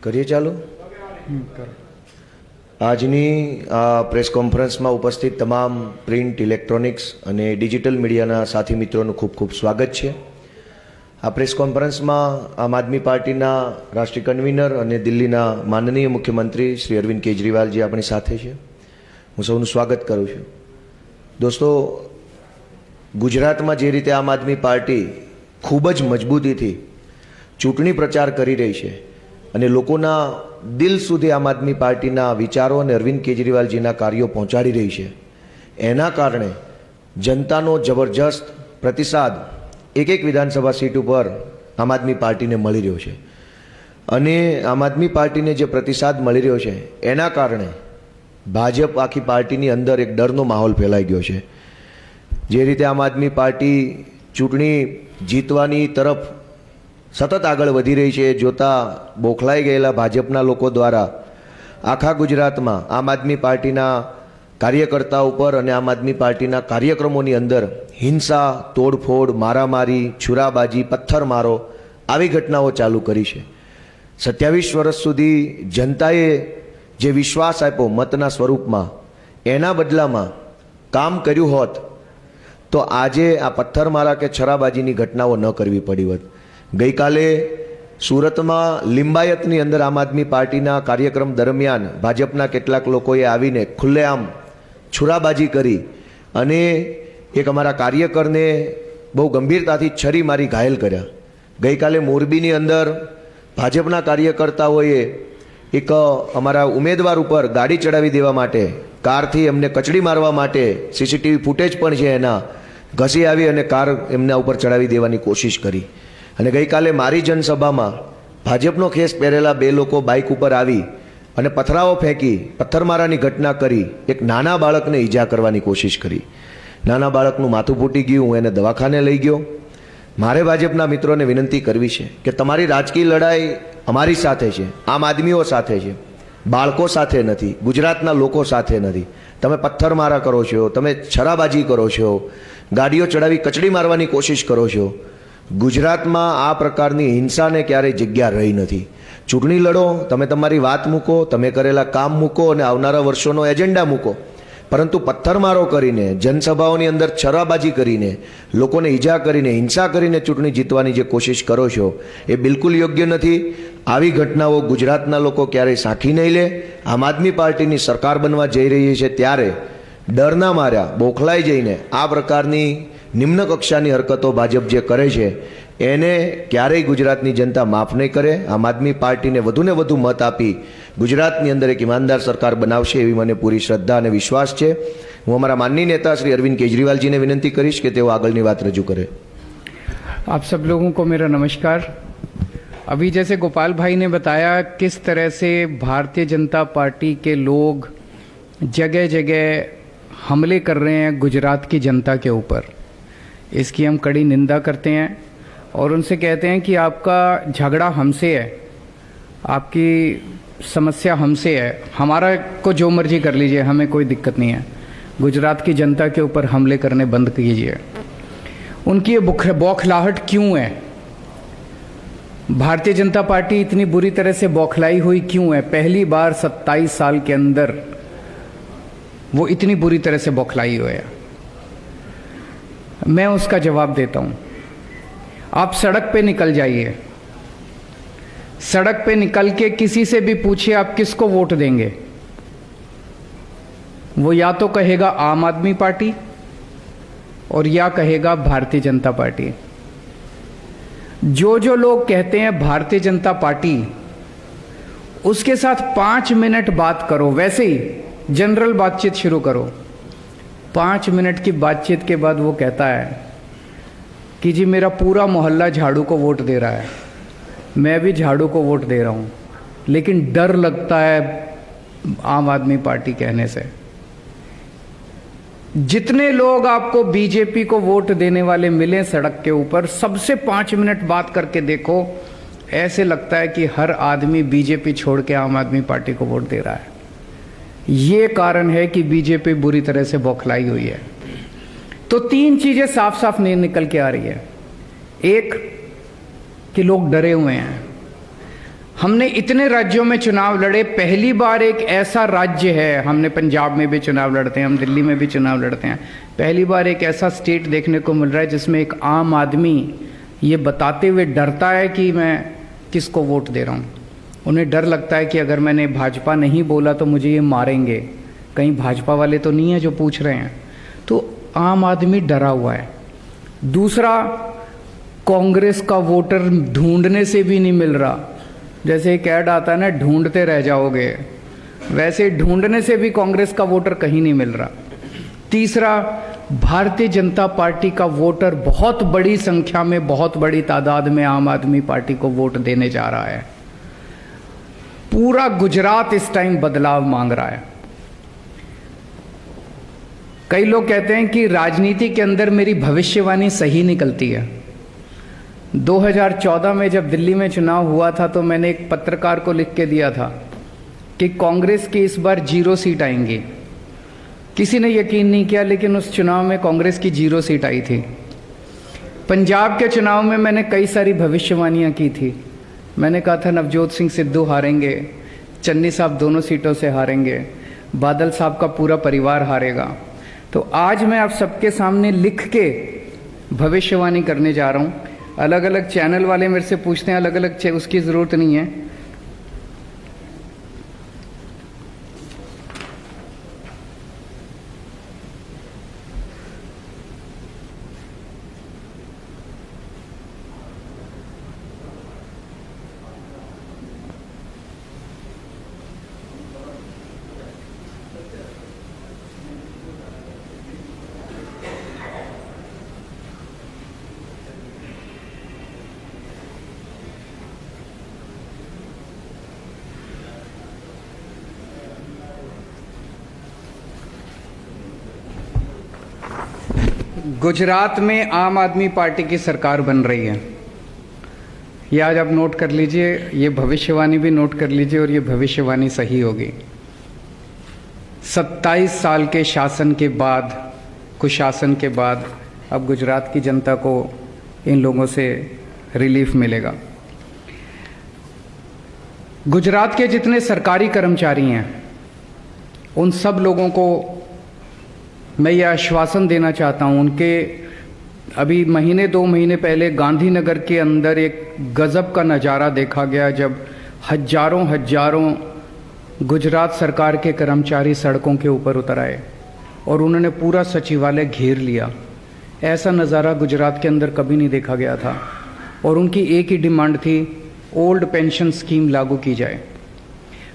કરીએ ચાલુ. આજની આ પ્રેસ કોન્ફરન્સમાં ઉપસ્થિત તમામ પ્રિન્ટ, ઇલેક્ટ્રોનિક્સ અને ડિજિટલ મીડિયાના સાથી મિત્રોનું ખૂબ ખૂબ સ્વાગત છે. આ પ્રેસ કોન્ફરન્સમાં આમ આદમી પાર્ટીના રાષ્ટ્રીય કન્વીનર અને દિલ્હીના માનનીય મુખ્યમંત્રી શ્રી અરવિંદ કેજરીવાલજી આપણી સાથે છે. હું સૌનું સ્વાગત કરું છું. દોસ્તો, ગુજરાતમાં જે રીતે આમ આદમી પાર્ટી ખૂબ જ મજબૂતીથી ચૂંટણી પ્રચાર કરી રહી છે અને લોકોના દિલ સુધી આમ આદમી પાર્ટીના વિચારો અને અરવિંદ કેજરીવાલજીના કાર્યો પહોંચાડી રહી છે, એના કારણે જનતાનો જબરજસ્ત પ્રતિસાદ એક એક વિધાનસભા સીટ ઉપર આમ આદમી પાર્ટીને મળી રહ્યો છે. અને આમ આદમી પાર્ટીને જે પ્રતિસાદ મળી રહ્યો છે એના કારણે ભાજપ આખી પાર્ટીની અંદર એક ડરનો માહોલ ફેલાઈ ગયો છે. જે રીતે આમ આદમી પાર્ટી ચૂંટણી જીતવાની તરફ સતત આગળ વધી રહી છે, જોતા બોખલાઈ ગયેલા ભાજપના લોકો દ્વારા આખા ગુજરાતમાં આમ આદમી પાર્ટીના કાર્યકર્તાઓ ઉપર અને આમ આદમી પાર્ટીના કાર્યક્રમોની અંદર હિંસા, તોડફોડ, મારામારી, છુરાબાજી, પથ્થરમારો આવી ઘટનાઓ ચાલુ કરી છે. 27 વર્ષ સુધી જનતાએ જે વિશ્વાસ આપ્યો મતના સ્વરૂપમાં, એના બદલામાં કામ કર્યું હોત તો આજે આ પથ્થરમારા કે છરાબાજીની ઘટનાઓ ન કરવી પડી હોત. ગઈકાલે સુરતમાં લિંબાયતની અંદર આમ આદમી પાર્ટીના કાર્યક્રમ દરમિયાન ભાજપના કેટલાક લોકોએ આવીને ખુલ્લેઆમ છુરાબાજી કરી અને એક અમારા કાર્યકરને બહુ ગંભીરતાથી છરી મારી ઘાયલ કર્યા. ગઈકાલે મોરબીની અંદર ભાજપના કાર્યકર્તાઓએ એક અમારા ઉમેદવાર ઉપર ગાડી ચડાવી દેવા માટે, કારથી એમને કચડી મારવા માટે સીસીટીવી ફૂટેજ પણ છે એના, ઘસી આવી અને કાર એમના ઉપર ચડાવી દેવાની કોશિશ કરી. અને ગઈકાલે મારી જનસભામાં ભાજપનો ખેસ પહેરેલા 2 લોકો બાઇક ઉપર આવી અને પથરાઓ ફેંકી પથ્થરમારાની ઘટના કરી એક નાના બાળકને ઈજા કરવાની કોશિશ કરી. નાના બાળકનું માથું ફૂટી ગયું, હું એને દવાખાને લઈ ગયો. મારે ભાજપના મિત્રોને વિનંતી કરવી છે કે તમારી રાજકીય લડાઈ અમારી સાથે છે, આમ આદમીઓ સાથે છે, બાળકો સાથે નથી, ગુજરાતના લોકો સાથે નથી. તમે પથ્થરમારા કરો છો, તમે છરાબાજી કરો છો, ગાડીઓ ચડાવી કચડી મારવાની કોશિશ કરો છો. ગુજરાતમાં આ પ્રકારની હિંસાને ક્યારેય જગ્યા રહી નથી. ચૂંટણી લડો, તમે તમારી વાત મૂકો, તમે કરેલા કામ મૂકો અને આવનારા વર્ષોનો એજન્ડા મૂકો, પરંતુ પથ્થરમારો કરીને, જનસભાઓની અંદર છરાબાજી કરીને, લોકોને ઈજા કરીને, હિંસા કરીને ચૂંટણી જીતવાની જે કોશિશ કરો છો એ બિલકુલ યોગ્ય નથી. આવી ઘટનાઓ ગુજરાતના લોકો ક્યારેય સાંખી નહીં લે. આમ આદમી પાર્ટીની સરકાર બનવા જઈ રહી છે ત્યારે ડરના માર્યા બોખલાઈ જઈને આ પ્રકારની નિમ્ન કક્ષાની હરકતો ભાજપ જે કરે છે એને ક્યારેય ગુજરાતની જનતા માફ નહીં કરે. આમ આદમી પાર્ટીને વધુને વધુ મત આપી ગુજરાતની અંદર એક ઈમાનદાર સરકાર બનાવશે એવી મને પૂરી શ્રદ્ધા અને વિશ્વાસ છે. હું અમારા માનનીય નેતા શ્રી અરવિંદ કેજરીવાલજીને વિનંતી કરીશ કે તેઓ આગળની વાત રજૂ કરે. आप सब लोगों को मेरा नमस्कार. अभी जैसे गोपाल भाई ने बताया किस तरह से भारतीय जनता पार्टी के लोग जगह जगह हमले कर रहे हैं गुजरात की जनता के ऊपर, इसकी हम कड़ी निंदा करते हैं और उनसे कहते हैं कि आपका झगड़ा हमसे है, आपकी समस्या हमसे है, हमारा को जो मर्जी कर लीजिए, हमें कोई दिक्कत नहीं है. गुजरात की जनता के ऊपर हमले करने बंद कीजिए. उनकी ये बौखलाहट क्यों है? भारतीय जनता पार्टी इतनी बुरी तरह से बौखलाई हुई क्यों है? पहली बार 27 साल के अंदर वो इतनी बुरी तरह से बौखलाई हुए है. मैं उसका जवाब देता हूं. आप सड़क पे निकल जाइए, सड़क पे निकल के किसी से भी पूछिए आप किसको वोट देंगे, वो या तो कहेगा आम आदमी पार्टी और या कहेगा भारतीय जनता पार्टी. जो लोग कहते हैं भारतीय जनता पार्टी, उसके साथ 5 मिनट बात करो, वैसे ही जनरल बातचीत शुरू करो. 5 मिनट की बातचीत के बाद वो कहता है कि जी मेरा पूरा मोहल्ला झाड़ू को वोट दे रहा है, मैं भी झाड़ू को वोट दे रहा हूं, लेकिन डर लगता है आम आदमी पार्टी कहने से. जितने लोग आपको बीजेपी को वोट देने वाले मिले सड़क के ऊपर, सबसे 5 मिनट बात करके देखो, ऐसे लगता है कि हर आदमी बीजेपी छोड़ के आम आदमी पार्टी को वोट दे रहा है. ये कारण है कि बीजेपी बुरी तरह से बौखलाई हुई है. तो 3 चीजें साफ साफ नहीं निकल के आ रही है. एक कि लोग डरे हुए हैं. हमने इतने राज्यों में चुनाव लड़े, पहली बार एक ऐसा राज्य है, हमने पंजाब में भी चुनाव लड़ते हैं, हम दिल्ली में भी चुनाव लड़ते हैं, पहली बार एक ऐसा स्टेट देखने को मिल रहा है जिसमें एक आम आदमी ये बताते हुए डरता है कि मैं किसको वोट दे रहा हूँ। उन्हें डर लगता है कि अगर मैंने भाजपा नहीं बोला तो मुझे ये मारेंगे, कहीं भाजपा वाले तो नहीं है जो पूछ रहे हैं। तो आम आदमी डरा हुआ है। दूसरा, कांग्रेस का वोटर ढूंढने से भी नहीं मिल रहा। जैसे एक ऐड आता है ना, ढूंढते रह जाओगे, वैसे ढूंढने से भी कांग्रेस का वोटर कहीं नहीं मिल रहा। तीसरा, भारतीय जनता पार्टी का वोटर बहुत बड़ी संख्या में, बहुत बड़ी तादाद में आम आदमी पार्टी को वोट देने जा रहा है। पूरा गुजरात इस टाइम बदलाव मांग रहा है। कई लोग कहते हैं कि राजनीति के अंदर मेरी भविष्यवाणी सही निकलती है। 2014 में जब दिल्ली में चुनाव हुआ था तो मैंने एक पत्रकार को लिख के दिया था कि कांग्रेस की इस बार 0 सीट आएंगी। किसी ने यकीन नहीं किया, लेकिन उस चुनाव में कांग्रेस की 0 सीट आई थी। पंजाब के चुनाव में मैंने कई सारी भविष्यवाणियां की थी। मैंने कहा था नवजोत सिंह सिद्धू हारेंगे, चन्नी साहब दोनों सीटों से हारेंगे, बादल साहब का पूरा परिवार हारेगा। तो आज मैं आप सबके सामने लिख के भविष्यवाणी करने जा रहा हूँ। अलग अलग चैनल वाले मेरे से पूछते हैं, अलग अलग उसकी ज़रूरत नहीं है। गुजरात में आम आदमी पार्टी की सरकार बन रही है। ये आज आप नोट कर लीजिए, ये भविष्यवाणी भी नोट कर लीजिए और ये भविष्यवाणी सही होगी। 27 साल के शासन के बाद, कुशासन के बाद अब गुजरात की जनता को इन लोगों से रिलीफ मिलेगा। गुजरात के जितने सरकारी कर्मचारी हैं उन सब लोगों को मैं ये आश्वासन देना चाहता हूँ। उनके अभी महीने 2 महीने पहले गांधीनगर के अंदर एक गजब का नज़ारा देखा गया जब हजारों गुजरात सरकार के कर्मचारी सड़कों के ऊपर उतर आए और उन्होंने पूरा सचिवालय घेर लिया। ऐसा नज़ारा गुजरात के अंदर कभी नहीं देखा गया था। और उनकी एक ही डिमांड थी, ओल्ड पेंशन स्कीम लागू की जाए।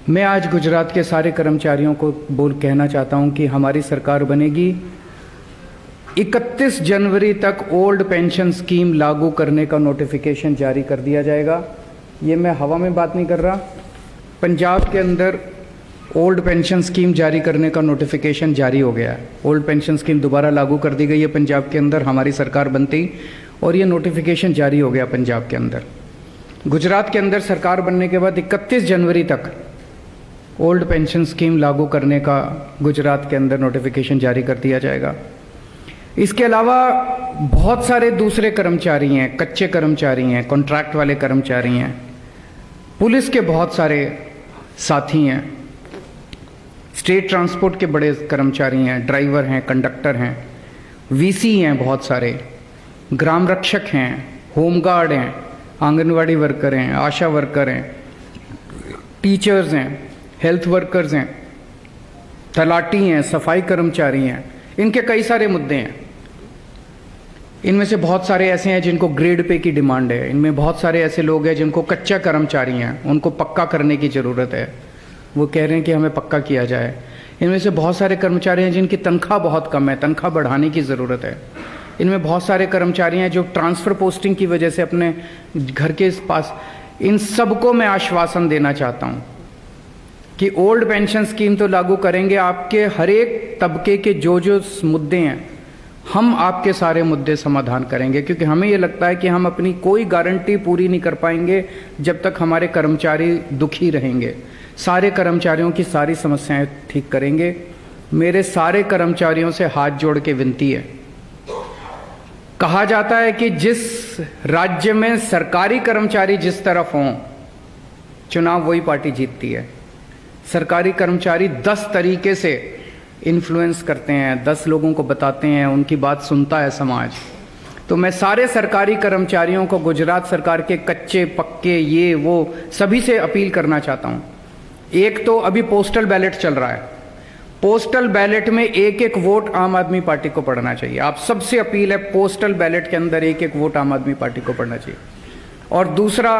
मैं आज गुजरात के सारे कर्मचारियों को कहना चाहता हूं कि हमारी सरकार बनेगी, 31 जनवरी तक ओल्ड पेंशन स्कीम लागू करने का नोटिफिकेशन जारी कर दिया जाएगा। ये मैं हवा में बात नहीं कर रहा। पंजाब के अंदर ओल्ड पेंशन स्कीम जारी करने का नोटिफिकेशन जारी हो गया है। ओल्ड पेंशन स्कीम दोबारा लागू कर दी गई है पंजाब के अंदर हमारी सरकार बनती, और ये नोटिफिकेशन जारी हो गया पंजाब के अंदर। गुजरात के अंदर सरकार बनने के बाद 31 जनवरी तक ओल्ड पेंशन स्कीम लागू करने का गुजरात के अंदर नोटिफिकेशन जारी कर दिया जाएगा। इसके अलावा बहुत सारे दूसरे कर्मचारी हैं, कच्चे कर्मचारी हैं, कॉन्ट्रैक्ट वाले कर्मचारी हैं, पुलिस के बहुत सारे साथी हैं, स्टेट ट्रांसपोर्ट के बड़े कर्मचारी हैं, ड्राइवर हैं, कंडक्टर हैं, वीसी हैं, बहुत सारे ग्राम रक्षक हैं, होमगार्ड हैं, आंगनवाड़ी वर्कर हैं, आशा वर्कर हैं, टीचर्स हैं, हेल्थ वर्कर्स हैं, तलाटी हैं, सफाई कर्मचारी हैं। इनके कई सारे मुद्दे हैं। इनमें से बहुत सारे ऐसे हैं जिनको ग्रेड पे की डिमांड है। इनमें बहुत सारे ऐसे लोग हैं जिनको कच्चा कर्मचारी हैं, उनको पक्का करने की ज़रूरत है। वो कह रहे हैं कि हमें पक्का किया जाए। इनमें से बहुत सारे कर्मचारी हैं जिनकी तनख्वाह बहुत कम है, तनख्वाह बढ़ाने की ज़रूरत है। इनमें बहुत सारे कर्मचारी हैं जो ट्रांसफ़र पोस्टिंग की वजह से अपने घर के पास। इन सबको मैं आश्वासन देना चाहता हूँ कि ओल्ड पेंशन स्कीम तो लागू करेंगे, आपके हर एक तबके के जो मुद्दे हैं हम आपके सारे मुद्दे समाधान करेंगे, क्योंकि हमें ये लगता है कि हम अपनी कोई गारंटी पूरी नहीं कर पाएंगे जब तक हमारे कर्मचारी दुखी रहेंगे। सारे कर्मचारियों की सारी समस्याएं ठीक करेंगे। मेरे सारे कर्मचारियों से हाथ जोड़ के विनती है। कहा जाता है कि जिस राज्य में सरकारी कर्मचारी जिस तरफ हों चुनाव वही पार्टी जीतती है। सरकारी कर्मचारी 10 तरीके से इन्फ्लुएंस करते हैं, 10 लोगों को बताते हैं, उनकी बात सुनता है समाज। तो मैं सारे सरकारी कर्मचारियों को, गुजरात सरकार के कच्चे पक्के ये वो सभी से अपील करना चाहता हूं। एक तो अभी पोस्टल बैलेट चल रहा है, पोस्टल बैलेट में एक एक वोट आम आदमी पार्टी को पड़ना चाहिए। आप सबसे अपील है, पोस्टल बैलेट के अंदर एक एक वोट आम आदमी पार्टी को पड़ना चाहिए। और दूसरा,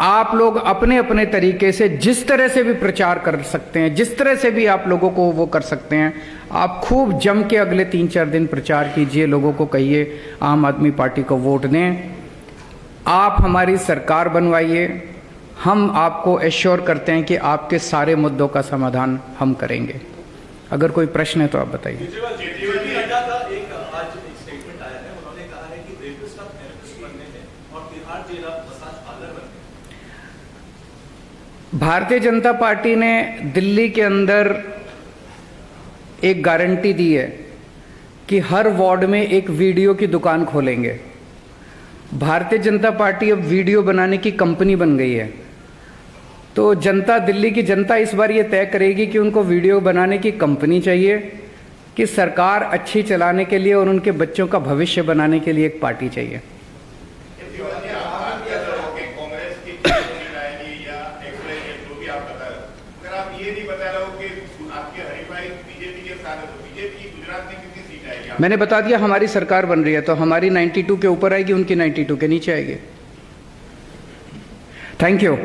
आप लोग अपने अपने तरीके से जिस तरह से भी प्रचार कर सकते हैं, जिस तरह से भी आप लोगों को वो कर सकते हैं, आप खूब जम के अगले 3-4 दिन प्रचार कीजिए, लोगों को कहिए आम आदमी पार्टी को वोट दें, आप हमारी सरकार बनवाइए, हम आपको एश्योर करते हैं कि आपके सारे मुद्दों का समाधान हम करेंगे। अगर कोई प्रश्न है तो आप बताइए। भारतीय जनता पार्टी ने दिल्ली के अंदर एक गारंटी दी है कि हर वार्ड में एक वीडियो की दुकान खोलेंगे। भारतीय जनता पार्टी अब वीडियो बनाने की कंपनी बन गई है। तो जनता, दिल्ली की जनता इस बार ये तय करेगी कि उनको वीडियो बनाने की कंपनी चाहिए कि सरकार अच्छी चलाने के लिए और उनके बच्चों का भविष्य बनाने के लिए एक पार्टी चाहिए। मैंने बता दिया, हमारी सरकार बन रही है तो हमारी 92 के ऊपर आएगी, उनकी 92 के नीचे आएगी। Thank you.